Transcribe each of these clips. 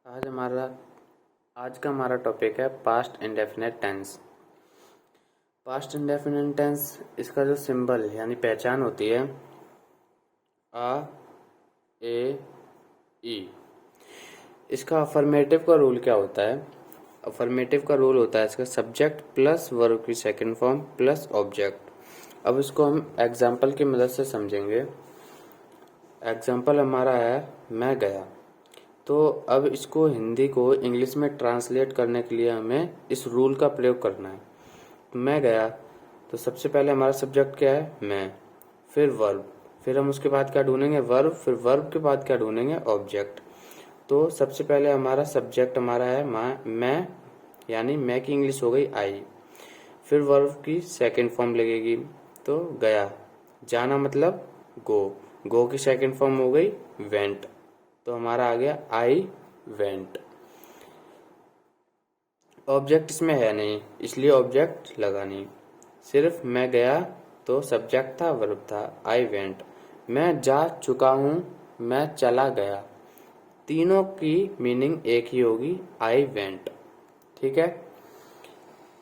आज का हमारा टॉपिक है past indefinite tense. Past indefinite tense, इसका जो सिंबल यानी पहचान होती है आ, ए, ई। इसका अफर्मेटिव का रूल क्या होता है? अफर्मेटिव का रूल होता है इसका सब्जेक्ट प्लस वर्ब की सेकंड फॉर्म प्लस ऑब्जेक्ट। अब इसको हम एग्जाम्पल की मदद से समझेंगे। एग्जाम्पल हमारा है मैं गया। तो अब इसको हिंदी को इंग्लिश में ट्रांसलेट करने के लिए हमें इस रूल का प्रयोग करना है। तो मैं गया, तो सबसे पहले हमारा सब्जेक्ट क्या है? मैं, फिर वर्ब, फिर हम उसके बाद क्या ढूंढेंगे? वर्ब, फिर वर्ब के बाद क्या ढूंढेंगे? ऑब्जेक्ट। तो सबसे पहले हमारा सब्जेक्ट हमारा है मैं, यानी मैं की इंग्लिश हो गई आई। फिर वर्ब की सेकंड फॉर्म लगेगी, तो गया। जाना मतलब गो की सेकंड फॉर्म हो गई वेंट। तो हमारा आ गया आई वेंट। ऑब्जेक्ट इसमें है नहीं, इसलिए ऑब्जेक्ट लगा नहीं। सिर्फ मैं गया, तो सब्जेक्ट था वर्ब था आई वेंट। मैं जा चुका हूं, मैं चला गया। तीनों की मीनिंग एक ही होगी, आई वेंट। ठीक है।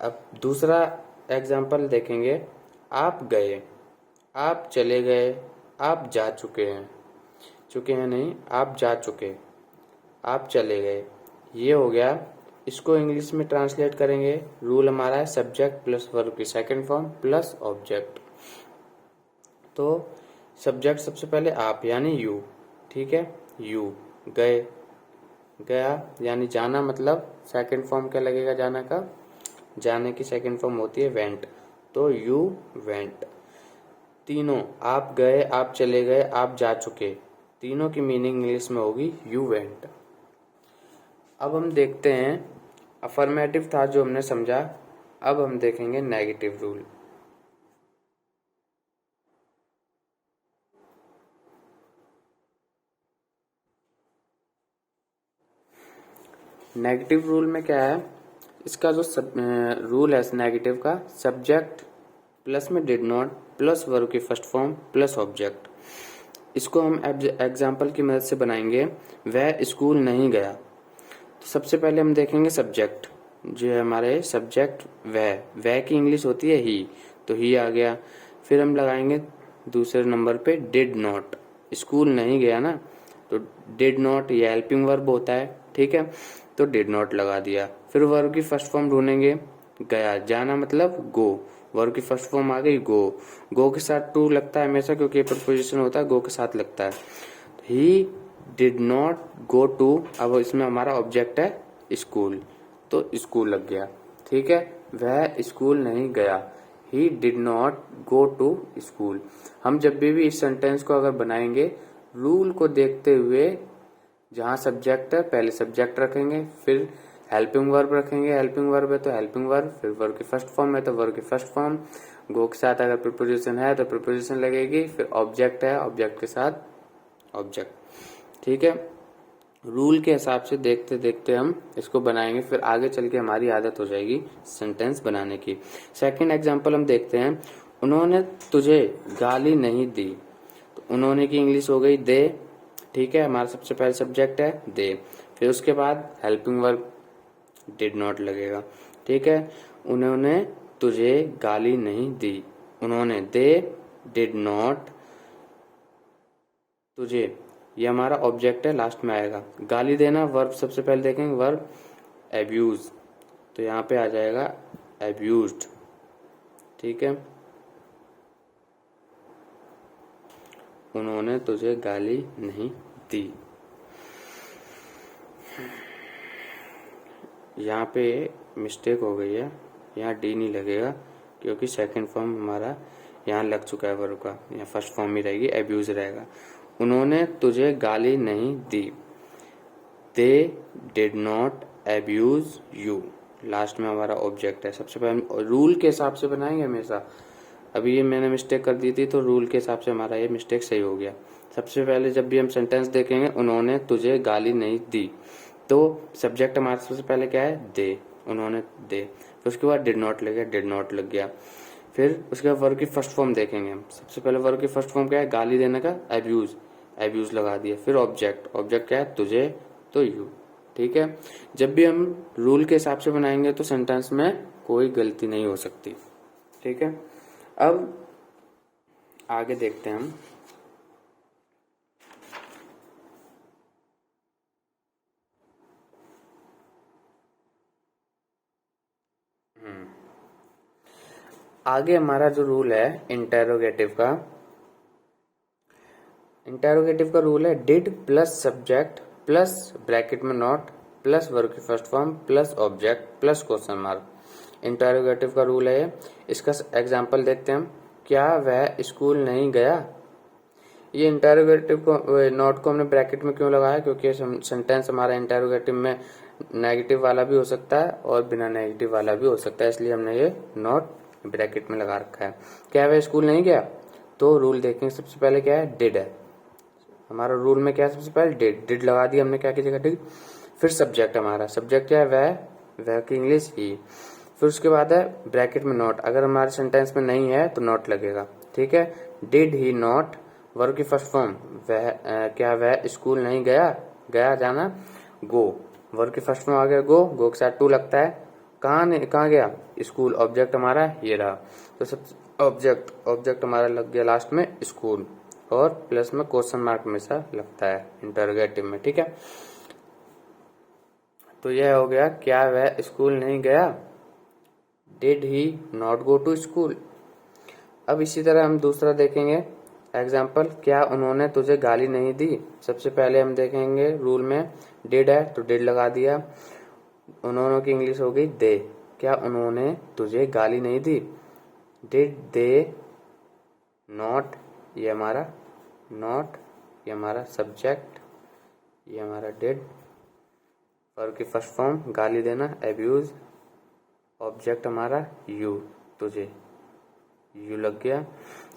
अब दूसरा एग्जाम्पल देखेंगे। आप गए, आप चले गए, आप जा चुके हैं नहीं, आप जा चुके, आप चले गए। ये हो गया। इसको इंग्लिश में ट्रांसलेट करेंगे। रूल हमारा है सब्जेक्ट प्लस वर्ब की सेकंड फॉर्म प्लस ऑब्जेक्ट। तो सब्जेक्ट सबसे पहले आप यानी यू। ठीक है, यू। गए, गया यानी जाना, मतलब सेकंड फॉर्म क्या लगेगा जाना का? जाने की सेकंड फॉर्म होती है वेंट। तो यू वेंट। तीनों, आप गए, आप चले गए, आप जा चुके, तीनों की मीनिंग इंग्लिश में होगी यू वेंट। अब हम देखते हैं, अफर्मेटिव था जो हमने समझा। अब हम देखेंगे नेगेटिव रूल। नेगेटिव रूल में क्या है? इसका जो रूल है नेगेटिव का, सब्जेक्ट प्लस में डिड नॉट प्लस वर्ब की फर्स्ट फॉर्म प्लस ऑब्जेक्ट। इसको हम एग्जाम्पल की मदद से बनाएंगे। वह स्कूल नहीं गया। तो सबसे पहले हम देखेंगे सब्जेक्ट, जो है हमारे सब्जेक्ट वह की इंग्लिश होती है ही, तो ही आ गया। फिर हम लगाएंगे दूसरे नंबर पे डिड नॉट। स्कूल नहीं गया ना, तो डिड नॉट ये हेल्पिंग वर्ब होता है। ठीक है, तो डिड नॉट लगा दिया। फिर वर्ब की फर्स्ट फॉर्म ढूंढेंगे। गया, जाना मतलब गो, वर्ब की फर्स्ट फॉर्म आ गई गो के साथ टू लगता है हमेशा, क्योंकि प्रीपोजिशन होता है गो के साथ लगता है। He did not go to, अब इसमें हमारा ऑब्जेक्ट है स्कूल, तो स्कूल लग गया। ठीक है, वह स्कूल नहीं गया। He did not go to school. हम जब भी इस सेंटेंस को अगर बनाएंगे, रूल को देखते हुए, जहां सब्जेक्ट है पहले सब्जेक्ट रखेंगे, फिर हेल्पिंग वर्ब रखेंगे, हेल्पिंग वर्ब है तो हेल्पिंग वर्ब, फिर वर्ब की फर्स्ट फॉर्म है तो वर्ब की फर्स्ट फॉर्म, गो के साथ अगर प्रीपोजिशन है तो प्रीपोजिशन लगेगी, फिर ऑब्जेक्ट है ऑब्जेक्ट के साथ ऑब्जेक्ट। ठीक है, रूल के हिसाब से देखते देखते हम इसको बनाएंगे, फिर आगे चल के हमारी आदत हो जाएगी सेंटेंस बनाने की। सेकंड एग्जांपल हम देखते हैं। उन्होंने तुझे गाली नहीं दी। तो उन्होंने की इंग्लिश हो गई दे। ठीक है, हमारा सबसे पहले सब्जेक्ट है दे, फिर उसके बाद हेल्पिंग वर्ब डिड नॉट लगेगा। ठीक है, उन्होंने तुझे गाली नहीं दी। उन्होंने, दे डिड नॉट तुझे, ये हमारा ऑब्जेक्ट है, लास्ट में आएगा। गाली देना वर्ब सबसे पहले देखेंगे, वर्ब एब्यूज, तो यहाँ पे आ जाएगा एब्यूज्ड। ठीक है, उन्होंने तुझे गाली नहीं दी। यहाँ पे मिस्टेक हो गई है, यहाँ डी नहीं लगेगा, क्योंकि सेकंड फॉर्म हमारा यहाँ लग चुका है वर्ब का, यहाँ फर्स्ट फॉर्म ही रहेगी, एब्यूज रहेगा। उन्होंने तुझे गाली नहीं दी। They did not abuse you, last में हमारा ऑब्जेक्ट है। सबसे पहले रूल के हिसाब से बनाएंगे हमेशा। अभी ये मैंने मिस्टेक कर दी थी, तो रूल के हिसाब से हमारा ये मिस्टेक सही हो गया। सबसे पहले जब भी हम सेंटेंस देखेंगे, उन्होंने तुझे गाली नहीं दी, तो सब्जेक्ट हमारा सबसे पहले क्या है? दे, उन्होंने दे। फिर उसके बाद डिड नॉट लग गया, डिड नॉट लग गया। फिर उसके बाद वर्ब की फर्स्ट फॉर्म देखेंगे हम। सबसे पहले वर्ब की फर्स्ट फॉर्म क्या है? गाली देने का एब्यूज, एब्यूज लगा दिया। फिर ऑब्जेक्ट, ऑब्जेक्ट क्या है? तुझे, तो यू। ठीक है। जब भी हम रूल के हिसाब से बनाएंगे तो सेंटेंस में कोई गलती नहीं हो सकती। ठीक है, अब आगे देखते हैं हम। आगे हमारा जो रूल है इंटेरोगेटिव का रूल है did plus subject plus bracket में नॉट प्लस वर्ब की first form plus object plus question mark. Interrogative का रूल है। इसका एग्जांपल देखते हैं हम। क्या वह स्कूल नहीं गया? ये इंटेरोगेटिव को नॉट को हमने ब्रैकेट में क्यों लगाया? क्योंकि सेंटेंस हमारा इंटेरोगेटिव में नेगेटिव वाला भी हो सकता है और बिना नेगेटिव वाला भी हो सकता है, इसलिए हमने ये नॉट ब्रैकेट में लगा रखा है। क्या वह स्कूल नहीं गया? तो रूल देखेंगे, सबसे पहले क्या है? डिड है। हमारा रूल में क्या है? सबसे पहले डिड लगा दिया हमने, क्या की जगह डिड। फिर सब्जेक्ट, हमारा सब्जेक्ट क्या है? वह की इंग्लिश ही। फिर उसके बाद है ब्रैकेट में नॉट। अगर हमारे सेंटेंस में नहीं है तो नॉट लगेगा। ठीक है, डिड ही नॉट, वर्ब की फर्स्ट फॉर्म वह, क्या वह स्कूल नहीं गया? गया जाना, गो, वर्ब की फर्स्ट फॉर्म आ गया गो के साथ टू लगता है। कहाँ गया? स्कूल। ऑब्जेक्ट हमारा ये रहा, तो सब ऑब्जेक्ट हमारा लग गया लास्ट में स्कूल, और प्लस में क्वेश्चन मार्क हमेशा लगता है इंटरोगेटिव में। ठीक है, तो यह हो गया क्या वह स्कूल नहीं गया, did he not go to school. अब इसी तरह हम दूसरा देखेंगे एग्जाम्पल, क्या उन्होंने तुझे गाली नहीं दी। सबसे पहले हम देखेंगे रूल में डिड है तो डिड लगा दिया, उन्होंने की इंग्लिश हो गई दे। क्या उन्होंने तुझे गाली नहीं दी, डिड दे नॉट, ये हमारा नॉट, ये हमारा सब्जेक्ट, ये हमारा डिड, वर्ब की फर्स्ट फॉर्म गाली देना एब्यूज, ऑब्जेक्ट हमारा यू, तुझे यू लग गया।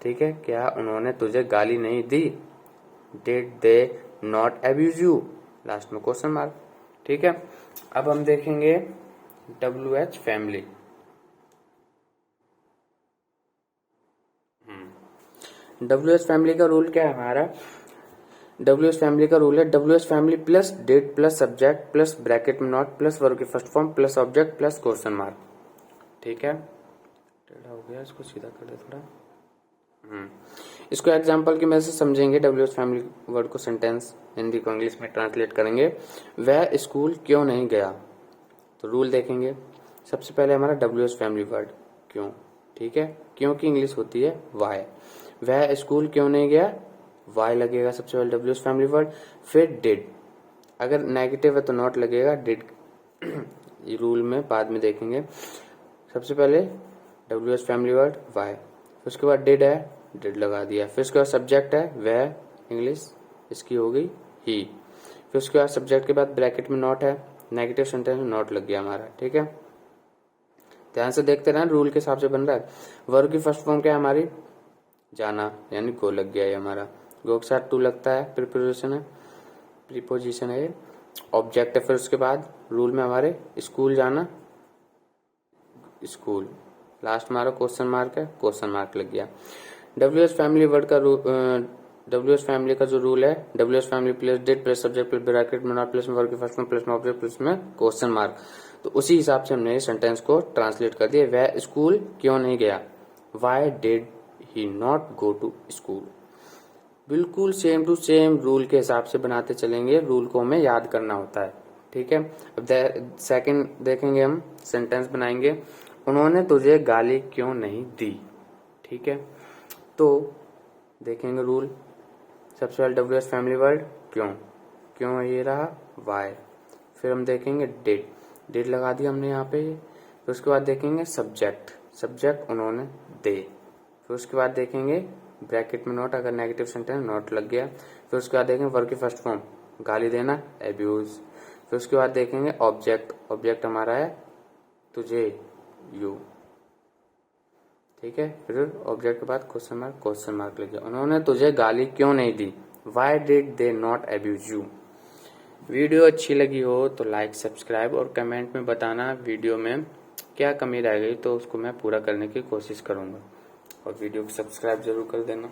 ठीक है, क्या उन्होंने तुझे गाली नहीं दी, did they not abuse you, last में क्वेश्चन मार्क। ठीक है, अब हम देखेंगे WH फैमिली। WH फैमिली का रूल क्या है हमारा? WH फैमिली का रूल है WH family plus did plus subject plus bracket में नॉट प्लस वर्ब की first form plus object plus question mark. ठीक है, टेढ़ा हो गया, इसको सीधा कर दे थोड़ा। इसको एग्जांपल की मदद से समझेंगे। WH फैमिली वर्ड को सेंटेंस हिंदी को इंग्लिश में ट्रांसलेट करेंगे। वह स्कूल क्यों नहीं गया? तो रूल देखेंगे, सबसे पहले हमारा WH फैमिली वर्ड क्यों। ठीक है, क्यों की इंग्लिश होती है वाई। वह स्कूल क्यों नहीं गया, वाई लगेगा सबसे पहले WH फैमिली वर्ड। फिर डिड, अगर नेगेटिव है तो नॉट लगेगा, डिड रूल में बाद में देखेंगे। सबसे पहले WH फैमिली वर्ड वाई, फिर उसके बाद डिड है, डिड लगा दिया। फिर उसके बाद सब्जेक्ट है वह, इंग्लिश इसकी हो गई ही। फिर उसके बाद सब्जेक्ट के बाद ब्रैकेट में नॉट है, नेगेटिव सेंटेंस में नॉट लग गया हमारा। ठीक है, ध्यान से देखते रहना, रूल के हिसाब से बन रहा है। वर्ब की फर्स्ट फॉर्म क्या है हमारी? जाना, यानी गो लग गया ये हमारा। गो के साथ टू लगता है, प्रीपोजिशन है ये, ऑब्जेक्ट है। फिर उसके बाद रूल में हमारे स्कूल जाना, स्कूल, लास्ट हमारा क्वेश्चन मार्क है, क्वेश्चन मार्क लग गया। WH फैमिली वर्ड का WH फैमिली का जो रूल है WH family plus did plus subject plus bracket में नॉट प्लस में वर्ब की फर्स्ट फॉर्म प्लस में ऑब्जेक्ट प्लस में क्वेश्चन मार्क। तो उसी हिसाब से हमने सेंटेंस को ट्रांसलेट कर दिया। वह स्कूल क्यों नहीं गया, why did he not go to school. बिल्कुल सेम टू सेम रूल के हिसाब से बनाते चलेंगे, रूल को हमें याद करना होता है। ठीक है, अब सेकंड देखेंगे, हम सेंटेंस बनाएंगे, उन्होंने तुझे गाली क्यों नहीं दी। ठीक है, तो देखेंगे रूल, सबसे पहले WH फैमिली वर्ड क्यों ये रहा वाई। फिर हम देखेंगे डिड लगा दिया हमने यहाँ पे। फिर उसके बाद देखेंगे सब्जेक्ट उन्होंने दे। फिर उसके बाद देखेंगे ब्रैकेट में नॉट, अगर नेगेटिव सेंटेंस नॉट लग गया। फिर उसके बाद देखेंगे वर्ब की फर्स्ट फॉर्म गाली देना एब्यूज। फिर उसके बाद देखेंगे ऑब्जेक्ट हमारा है तुझे यू। ठीक है, फिर ऑब्जेक्ट के बाद क्वेश्चन मार्क लग गया। उन्होंने तुझे गाली क्यों नहीं दी, why did they not abuse you. Video अच्छी लगी हो तो लाइक सब्सक्राइब और कमेंट में बताना वीडियो में क्या कमी रह गई, तो उसको मैं पूरा करने की कोशिश करूंगा। और वीडियो को सब्सक्राइब जरूर कर देना।